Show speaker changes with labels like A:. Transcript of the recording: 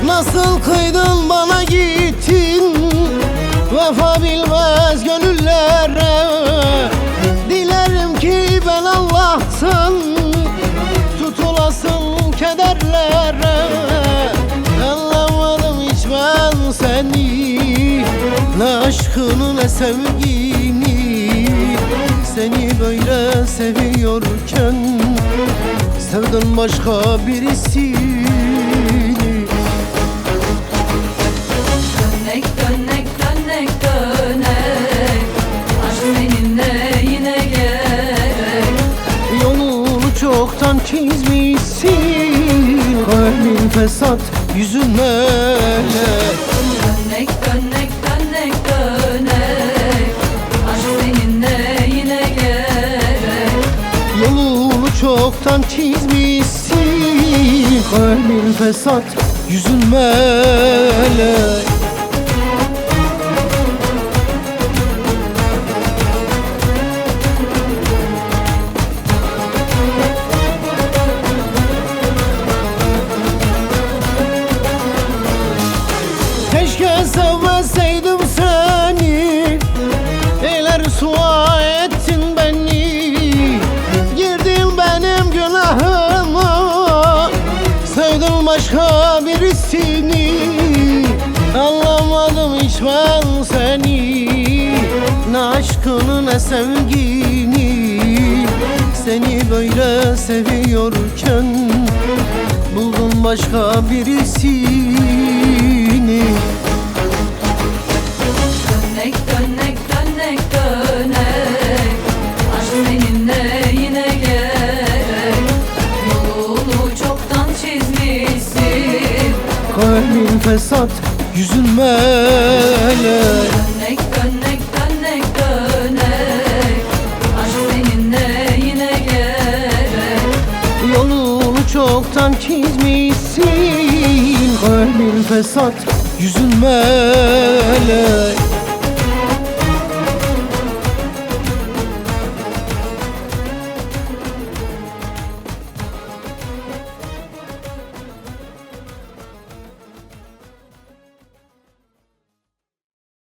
A: Nasıl kıydın bana gittin, vefa bilmez gönüllere. Dilerim ki ben Allah'tan tutulasın kederlere. Anlamadım hiç ben seni, ne aşkını ne sevgini. Seni böyle seviyorken sevdin başka birisini.
B: Dönek dönek dönek dönek, aşk seninle yine gerek.
A: Yolunu çoktan çizmişsin, kalbin fesat yüzün melek.
B: Dönek dönek dönek dönek, aşk seninle yine gerek.
A: Yolunu çoktan çizmişsin, kalbin fesat yüzün melek. Keşke sevmeseydim seni, eyler sua ettin beni. Girdin benim günahıma, sevdim başka birisini. Anlamadım hiç ben seni, ne aşkını ne sevgini. Seni böyle seviyorken buldum başka birisini.
B: Dönek dönek dönek dönek, aşk seninle yine gerek. Yolunu çoktan çizmişsin,
A: Kalbin fesat yüzün melek.
B: dönek dönek dönek dönek, aşk seninle yine gerek.
A: Yolunu çoktan çizmişsin, kalbin fesat yüzün melek.